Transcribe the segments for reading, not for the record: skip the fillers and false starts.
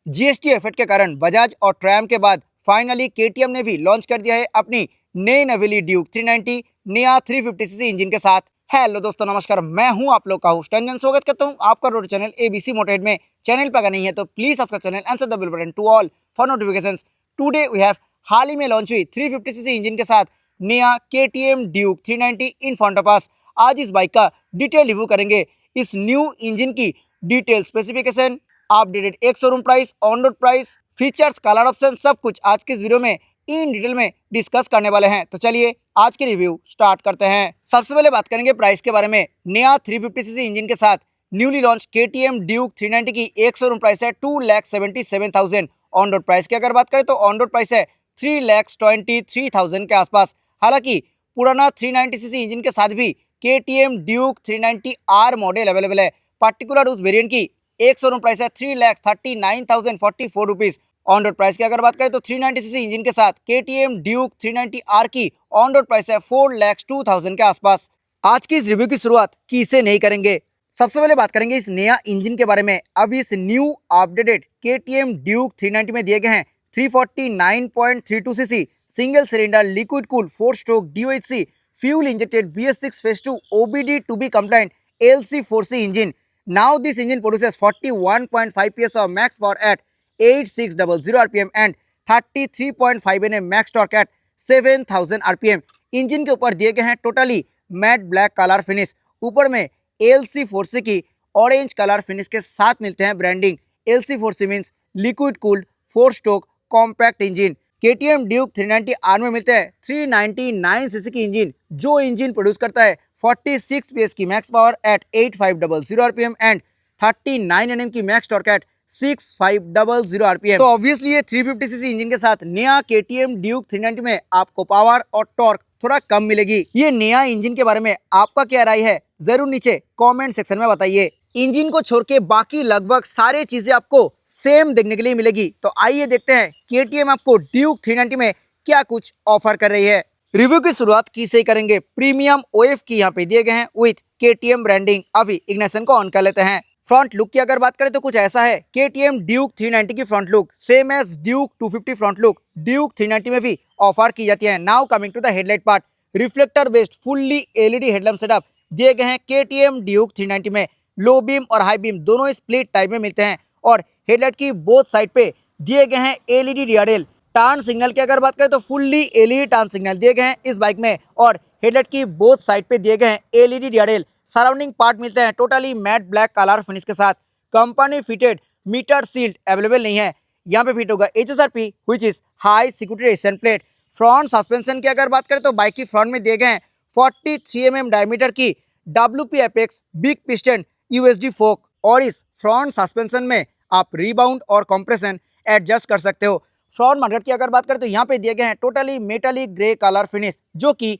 GST effect के कारण बजाज और ट्रैम के बाद फाइनली केटीएम ने भी लॉन्च कर दिया है अपनी नई नवेली ड्यूक 390 नया 350 इंजन के साथ। हेलो दोस्तों, नमस्कार। मैं हूं आप लोग का होस्ट रंजन। स्वागत करता हूं आपका रोड चैनल एबीसी मोटेड में। चैनल पर अगर नहीं है तो please subscribe channel and the bell button to all for notifications. Today we have हाल ही में लॉन्च हुई 350 इंजन के साथ नया KTM Duke 390 in front of us. आज इस बाइक का डिटेल रिव्यू करेंगे। इस न्यू इंजन की डिटेल स्पेसिफिकेशन, अपडेटेड एक showroom price, on road price, features, colour option, सब कुछ आज के इस वीडियो में इन डिटेल में डिस्कस करने वाले हैं। तो चलिए आज के रिव्यू स्टार्ट करते हैं। सबसे पहले बात करेंगे प्राइस के बारे में। नया 350 सीसी इंजन के साथ न्यूली लॉन्च केटीएम ड्यूक 390 की एक शोरूम प्राइस है 2,77,000। ऑन रोड प्राइस की अगर बात करें तो ऑन रोड प्राइस है 3,23,000 के आसपास। हालांकि पुराना 390 सीसी इंजन के साथ भी KTM Duke 390 R model available है। पर्टिकुलर उस वेरिएंट की एक शोरूम प्राइस है 3,39,044 रुपीज। ऑन रोड प्राइस की अगर बात करें तो 390 सीसी इंजन के साथ केटीएम ड्यूक 390 आर की ऑन रोड प्राइस है 4,02,000 के आसपास। आज की इस रिव्यू की शुरुआत किसे नहीं करेंगे। सबसे पहले बात करेंगे इस नया इंजन के बारे में। अब इस न्यू अपडेटेड केटीएम ड्यूक 390 में दिए गए हैं 349.32 CC single cylinder liquid cool 4 stroke DOHC fuel injected BS6 phase 2 OBD to be compliant LC4C engine. Now this engine produces 41.5 PS of max power at 8600 RPM and 33.5 Nm max torque at 7000 RPM। Engine के ऊपर दिए गए हैं totally matte black colour finish. ऊपर में LC4C की orange colour finish के साथ मिलते हैं branding. LC4C means liquid cooled 4 stroke compact engine. KTM Duke 390 R में मिलते हैं 399 सीसी की इंजन, जो इंजन प्रोड्यूस करता है 46 PS की max power at 8500 RPM and 39 Nm की मैक्स टॉर्क एट 6500 RPM। तो ऑब्वियसली ये 350 सीसी इंजन के साथ नया केटीएम ड्यूक 390 में आपको पावर और टॉर्क थोड़ा कम मिलेगी। ये नया इंजन के बारे में आपका क्या राय है, जरूर नीचे कमेंट सेक्शन में बताइए। इंजन को छोड़ के बाकी लगभग सारी चीजें आपको सेम देखने के लिए मिलेगी। तो आइए देखते हैं केटीएम आपको ड्यूक 390 में क्या कुछ ऑफर कर रही है। रिव्यू की शुरुआत किसे करेंगे। प्रीमियम OF की यहाँ पे दिए गए हैं विथ केटीएम ब्रांडिंग। अभी इग्निशन को ऑन कर लेते हैं। फ्रंट लुक की अगर बात करें तो कुछ ऐसा है। केटीएम ड्यूक 390 की front look same as Duke 250 front look Duke 390 में भी ऑफर की जाती है। Now coming to the headlight part. Reflector based fully LED headlamp setup दिए गए हैं केटीएम ड्यूक 390 में। लो बीम और हाई बीम दोनों स्प्लिट टाइप में मिलते हैं और हेडलाइट की बोथ साइड पे दिए गए हैं LED DRL। टर्न सिग्नल की अगर बात करें तो फुल्ली LED टर्न सिग्नल दिए गए हैं इस बाइक में और हेडलाइट की बोथ साइड पे दिए गए हैं LED DRL। सराउंडिंग पार्ट मिलते हैं totally matte black colour finish के साथ। Company fitted meter sealed available नहीं है। यहाँ पे फिट होगा HSRP which is high security resistant plate. Front suspension की अगर बात करें तो बाइक की फ्रंट में दिए गए हैं 43 mm डायमीटर की WP apex big piston USD फोक और इस फ्रंट सस्पेंशन में आप रिबाउंड और कंप्रेशन एडजस्ट कर सकते हो। फ्रंट मडगार्ड की अगर बात करें तो यहाँ पे दिए गए हैं totally metallic grey colour finish, जो कि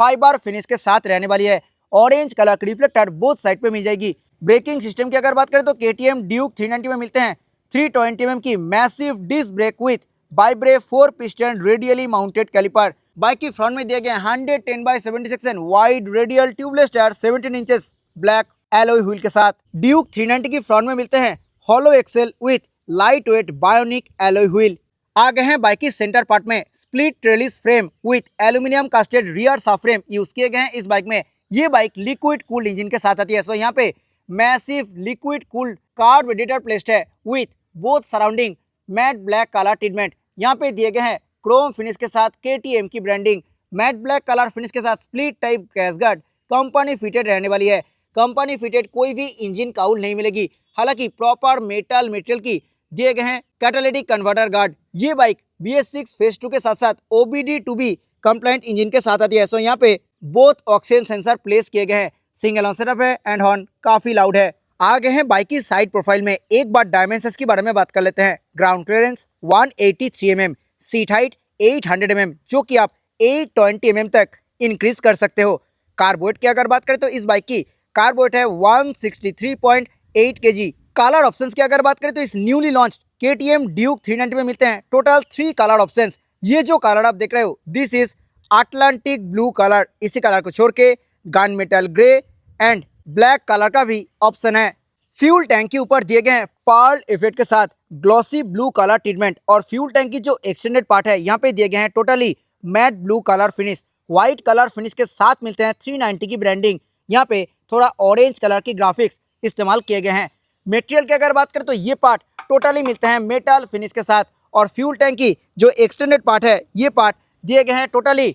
फाइबर फिनिश के साथ रहने वाली है। ऑरेंज कलर की रिफ्लेक्टर बोथ साइड पे मिल जाएगी। ब्रेकिंग सिस्टम की अगर बात करें तो केटीएम ड्यूक 390 में मिलते हैं 320 mm की massive disc brake with Bybre 4 piston radially mounted caliper. Bike की फ्रंट में दिए गए 110/70 section wide radial tubeless tyre 17 inches black alloy wheel के साथ। ड्यूक 390 की फ्रंट में मिलते हैं hollow axle with light weight bionic alloy wheel. आगे हैं बाइक की सेंटर पार्ट में split trellis frame with aluminium casted rear sub frame use किए गए हैं इस बाइक में। ये बाइक लिक्विड कूल्ड इंजन के साथ आती है। सो यहाँ पे massive liquid cooled card radiator placed है with both surrounding matte black colour treatment. यहाँ पे दिए गए हैं क्रोम फिनिश के साथ केटीएम की branding. Mat black colour finish के साथ split type crash guard company fitted रहने वाली है। कंपनी फिटेड कोई भी इंजन काउल नहीं मिलेगी। हालांकि प्रॉपर मेटल मटेरियल की दिए गए हैं कैटालिटिक कन्वर्टर गार्ड। ये बाइक BS6 phase 2 के साथ साथ OBD to be complaint engine के साथ आती है। सो यहाँ पे बोथ ऑक्सीजन सेंसर प्लेस किए गए हैं। सिंगल ऑन सेटअप है एंड हॉर्न काफी लाउड है। आगे हैं बाइक की साइड प्रोफाइल में। एक बार डायमेंशंस के बारे में बात कर लेते हैं। Ground clearance 183 mm, seat height 800 mm, जो कि आप 820 mm तक इंक्रीज कर सकते हो। कार्बोरेट की अगर बात करें तो इस बाइक की कार्बोरेट है 163.8 kg। कलर ऑप्शंस की अगर बात करें तो इस न्यूली लॉन्च केटीएम ड्यूक 390 में मिलते हैं टोटल 3 कलर ऑप्शंस। ये जो कलर आप देख रहे हो this is Atlantic blue colour. इसी कलर को छोड़ के gun metal grey and black colour का भी ऑप्शन है। फ्यूल टैंक के ऊपर दिए गए हैं पर्ल इफेक्ट के साथ ग्लॉसी ब्लू कलर ट्रीटमेंट और फ्यूल टैंक की जो एक्सटेंडेड पार्ट है यहाँ पे दिए गए हैं totally mat blue colour finish, white colour finish के साथ मिलते हैं 390 की ब्रांडिंग। यहाँ पे थोड़ा ऑरेंज कलर की ग्राफिक्स इस्तेमाल किए गए हैं। मटेरियल की अगर बात करें तो ये पार्ट टोटली मिलते हैं मेटल फिनिश के साथ और फ्यूल टैंक की जो एक्सटेंडेड पार्ट है ये पार्ट दिए गए हैं टोटली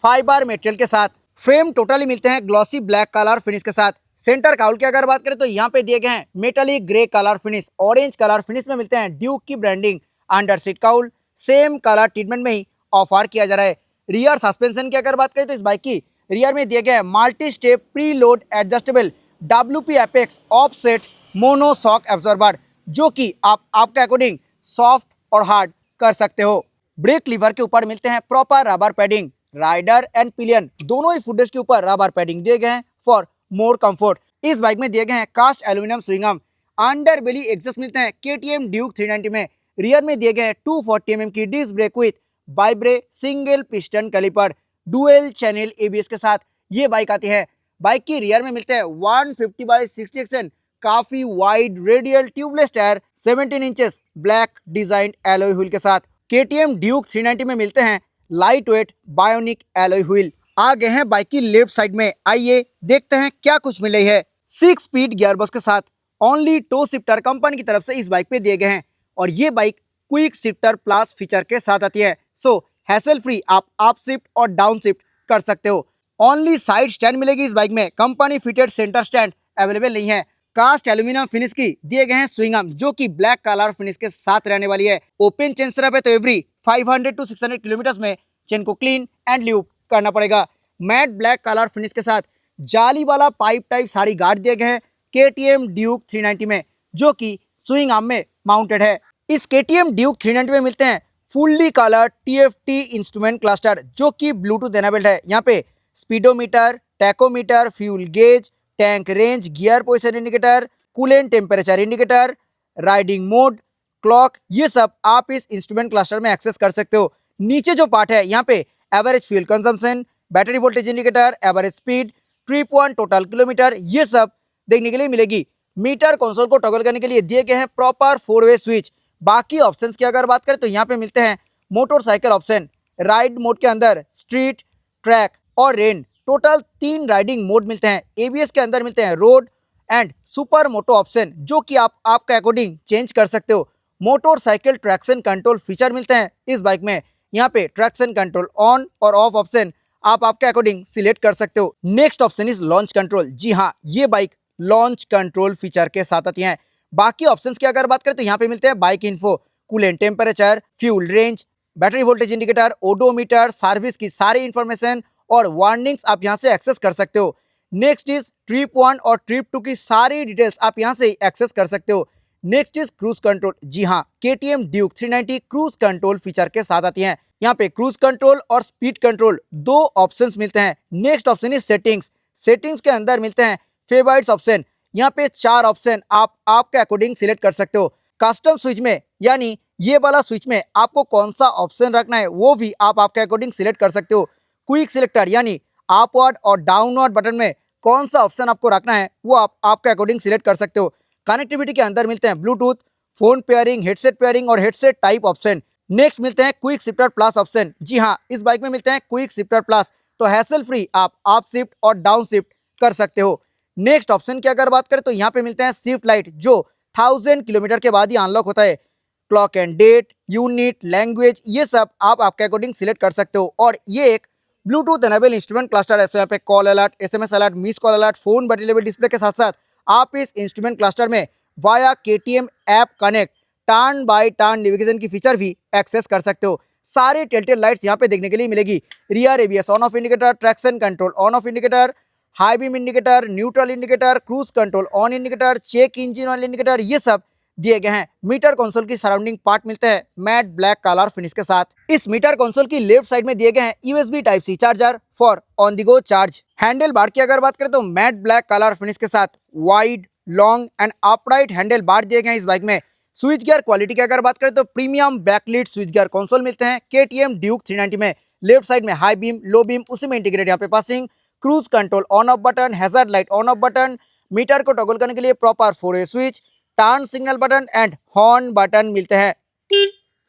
फाइबर मटेरियल के साथ। फ्रेम टोटली मिलते हैं ग्लॉसी ब्लैक कलर फिनिश के साथ। सेंटर काउल की अगर बात करें तो यहाँ पे दिए गए हैं metallic grey colour finish, orange colour finish में मिलते हैं ड्यूक की branding. Under seat cowl same colour treatment में ही ऑफर किया जा रहा है। रियर सस्पेंशन की अगर बात करें तो इस बाइक की रियर में दिए गए हैं multi step pre load adjustable WP apex offset mono shock absorber, जो कि आप आपके अकॉर्डिंग सॉफ्ट और हार्ड कर सकते हो। ब्रेक लीवर के ऊपर मिलते हैं proper rubber padding. Rider and pillion दोनों ही फुटरेस्ट के ऊपर रबर पैडिंग दिए गए हैं फॉर मोर कंफर्ट। इस बाइक में दिए गए हैं cast aluminium swing arm. Under belly exhaust मिलते हैं KTM ड्यूक 390 में। रियर में दिए गए हैं 240 mm की disc brake with Bybre single piston caliper dual channel ABS के साथ ये बाइक आती है। बाइक की रियर में मिलते हैं 150/60 एक्शन काफी wide radial tubeless tyre 17 inches black design alloy wheel के साथ। KTM ड्यूक 390 में मिलते हैं light weight bionic alloy wheel. आ गए हैं बाइक की लेफ्ट साइड में, आइए देखते हैं क्या कुछ मिले है। 6 स्पीड गियरबॉक्स के साथ ओनली टो शिफ्टर कंपनी की तरफ से इस बाइक पे दिए गए हैं और ये bike quick shifter plus feature के साथ आती है। सो हैसल फ्री आप अप शिफ्ट और डाउन शिफ्ट कर सकते हो। ओनली साइड स्टैंड मिलेगी इस बाइक में, company fitted centre stand available नहीं है। कास्ट एल्यूमिनियम फिनिश की दिए गए हैं स्विंग आर्म जो कि ब्लैक कलर फिनिश के साथ रहने वाली है। ओपन चेन सिर्फ है तो एवरी 500 to 600 किलोमीटर में चेन को क्लीन एंड ल्यूब करना पड़ेगा। मैट ब्लैक कलर फिनिश के साथ जाली वाला पाइप टाइप साड़ी गार्ड दिए गए हैं KTM ड्यूक 390 में, जो कि स्विंग आर्म में माउंटेड है। इस KTM ड्यूक 390 में मिलते हैं fully colour TFT instrument cluster जो कि ब्लूटूथ एनेबल्ड है। यहाँ पे speedometer, tachometer, fuel gauge, tank range, gear position indicator, coolant temperature indicator, riding mode, clock, ये सब आप इस इंस्ट्रूमेंट क्लस्टर में एक्सेस कर सकते हो। नीचे जो पार्ट है यहाँ पे average fuel consumption, battery voltage indicator, average speed, trip 1, total kilometre, ये सब देखने के लिए मिलेगी। मीटर कंसोल को टॉगल करने के लिए दिए गए हैं प्रॉपर 4-वे स्विच। बाकी ऑप्शंस की अगर बात करें तो यहाँ पे मिलते हैं मोटरसाइकिल ऑप्शन, राइड मोड के अंदर स्ट्रीट, ट्रैक और रेन, टोटल 3 राइडिंग मोड मिलते हैं। ABS के अंदर मिलते हैं road and super moto option जो कि आप आपके अकॉर्डिंग चेंज कर सकते हो। मोटरसाइकिल ट्रैक्शन कंट्रोल फीचर मिलते हैं इस बाइक में। यहाँ पे ट्रैक्शन कंट्रोल ऑन और ऑफ ऑप्शन आप आपके अकॉर्डिंग सिलेक्ट कर सकते हो। Next option is launch control. जी हाँ, ये बाइक लॉन्च कंट्रोल फीचर के साथ आती है। बाकी ऑप्शंस की अगर बात करें तो यहाँ पे मिलते हैं bike info, coolant temperature, fuel range, battery voltage indicator, odometer, service की सारी इंफॉर्मेशन और वार्निंग्स आप यहाँ से एक्सेस कर सकते हो। नेक्स्ट इज ट्रिप 1 और ट्रिप 2 की सारी डिटेल्स आप यहाँ से एक्सेस कर सकते हो। Next is cruise control. जी हाँ, KTM Duke 390 cruise control feature के साथ आती है। यहाँ पे क्रूज कंट्रोल और स्पीड कंट्रोल 2 ऑप्शंस मिलते हैं। Next option is settings. Settings के अंदर मिलते हैं फेवरेट्स ऑप्शन। यहाँ पे 4 ऑप्शन आप आपके अकॉर्डिंग सिलेक्ट कर सकते हो। कस्टम स्विच में यानी ये वाला स्विच में आपको कौन सा ऑप्शन रखना है वो भी आप आपके अकॉर्डिंग सिलेक्ट कर सकते हो। क्विक सिलेक्टर यानी अपवर्ड और डाउनवर्ड बटन में कौन सा ऑप्शन आपको रखना है वो आप आपके अकॉर्डिंग सिलेक्ट कर सकते हो। कनेक्टिविटी के अंदर मिलते हैं Bluetooth, phone pairing, headset pairing और हेडसेट टाइप ऑप्शन। नेक्स्ट मिलते हैं क्विक शिफ्टर प्लस ऑप्शन। जी हाँ, इस बाइक में मिलते हैं क्विक शिफ्टर प्लस, तो हैसल फ्री आप अप शिफ्ट और डाउन शिफ्ट कर सकते हो। नेक्स्ट ऑप्शन की अगर बात करें तो यहाँ पे मिलते हैं शिफ्ट लाइट जो 1000 किलोमीटर के बाद ही अनलॉक होता है। Clock and date, unit, language, ये सब आप आपके अकॉर्डिंग सिलेक्ट कर सकते हो। और ये एक ब्लूटूथ एनेबल इंस्ट्रूमेंट क्लस्टर है। यहाँ पे call alert, SMS alert, miss call alert, phone battery level display के साथ साथ आप इस इंस्ट्रूमेंट क्लस्टर में via KTM app connect turn by turn navigation की फीचर भी एक्सेस कर सकते हो। सारे टेलटेल लाइट्स यहाँ पे देखने के लिए मिलेगी। Rear ABS on off indicator, traction control on off indicator, high beam indicator, neutral indicator, cruise control on indicator, check engine oil indicator, ये सब दिए गए हैं। मीटर कंसोल की सराउंडिंग पार्ट मिलते हैं मैट ब्लैक कलर फिनिश के साथ। इस मीटर कंसोल की लेफ्ट साइड में दिए गए हैं USB Type-C charger for on the go charge. Handle bar की अगर बात करें तो मैट ब्लैक कलर फिनिश के साथ wide, long and upright handle bar दिए गए हैं इस बाइक में। स्विच गियर क्वालिटी की अगर बात करें तो premium backlit switch gear console मिलते हैं KTM ड्यूक 390 में। लेफ्ट साइड में हाई बीम, लो बीम, उसी में इंटीग्रेट यहाँ पे passing, cruise control on off button, hazard light on off button, meter को टॉगल करने के लिए proper 4 switch, turn signal button and horn button मिलते हैं।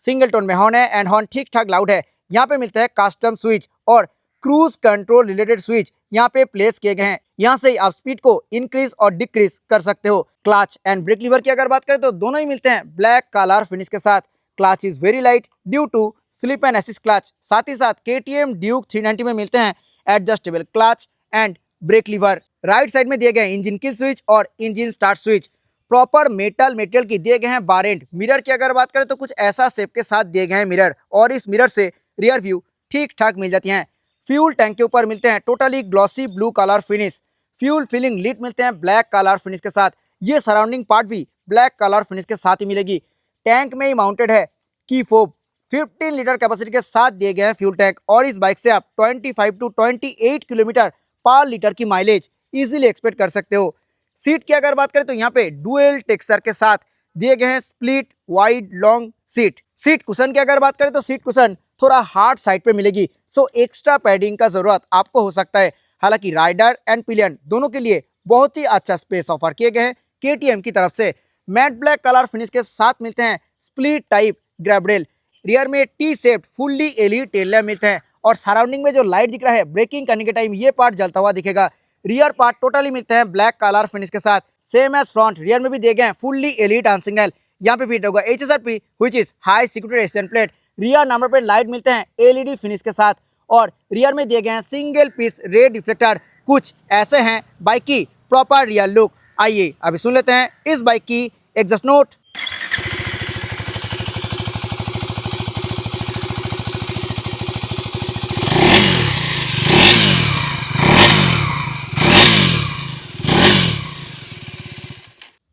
सिंगल टोन में हॉर्न है एंड हॉर्न ठीक ठाक लाउड है। यहाँ पे मिलता है कस्टम स्विच और क्रूज कंट्रोल रिलेटेड स्विच यहाँ पे प्लेस किए गए हैं। यहाँ से आप स्पीड को इंक्रीज और डिक्रीज कर सकते हो। क्लच एंड ब्रेक लीवर की अगर बात करें तो दोनों ही मिलते हैं ब्लैक कलर फिनिश के साथ। Clutch is very light due to slip and assist clutch. साथ ही साथ KTM ड्यूक 390 में मिलते हैं adjustable clutch and brake lever. Right side में दिए गए इंजन किल स्विच और engine start switch. Proper metal material की दिए गए हैं बार एंड। मिरर की अगर बात करें तो कुछ ऐसा शेप के साथ दिए गए हैं मिरर और इस मिरर से रियर व्यू ठीक ठाक मिल जाती हैं। फ्यूल टैंक के ऊपर मिलते हैं totally glossy blue colour finish. Fuel filling lid मिलते हैं ब्लैक कलर फिनिश के साथ। ये सराउंडिंग पार्ट भी ब्लैक कलर फिनिश के साथ ही मिलेगी। टैंक में ही माउंटेड है की फोब। 15 लीटर कैपेसिटी के साथ दिए गए हैं फ्यूल टैंक और इस बाइक से आप 25 टू 28 किलोमीटर पर लीटर की माइलेज इजीली एक्सपेक्ट कर सकते हो। सीट की अगर बात करें तो यहाँ पे डुअल टेक्सचर के साथ दिए गए हैं split wide long seat. Seat cushion की अगर बात करें तो सीट कुशन थोड़ा हार्ड साइड पे मिलेगी, सो एक्स्ट्रा पैडिंग का जरूरत आपको हो सकता है। हालांकि राइडर एंड पिलियन दोनों के लिए बहुत ही अच्छा स्पेस ऑफर किए गए हैं KTM की तरफ से। मैट ब्लैक कलर फिनिश के साथ मिलते हैं split type grab rail. Rear में T shaped fully LED tail lamp मिलते हैं और सराउंडिंग में जो लाइट दिख रहा है ब्रेकिंग करने के टाइम ये पार्ट जलता हुआ दिखेगा। रियर पार्ट टोटली मिलते हैं ब्लैक कलर फिनिश के साथ। सेम एज फ्रंट, रियर में भी दिए गए हैं फुल्ली LED टर्न सिग्नल। यहाँ पे फिट होगा HSRP which is high security resistant plate. Rear number plate light मिलते हैं LED फिनिश के साथ और रियर में दिए गए हैं सिंगल पीस रेड रिफ्लेक्टर। कुछ ऐसे हैं बाइक की प्रॉपर रियर लुक। आइए अभी सुन लेते हैं इस बाइक की exhaust note.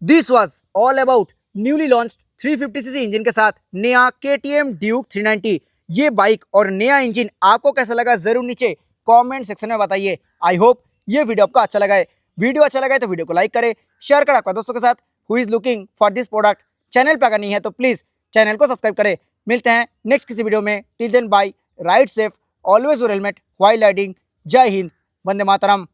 This was all about newly launch 350cc engine के साथ नया KTM ड्यूक 390। ये बाइक और नया इंजन आपको कैसा लगा जरूर नीचे कमेंट सेक्शन में बताइए। आई होप ये वीडियो आपको अच्छा लगा है। वीडियो अच्छा लगा है तो वीडियो को लाइक करें, शेयर करें आपके दोस्तों के साथ who is looking for this product. Channel पर अगर नहीं है तो प्लीज चैनल को सब्सक्राइब करें। मिलते हैं नेक्स्ट किसी वीडियो में। Till then bye, ride safe, always wear helmet while riding. जय हिंद, वंदे मातरम।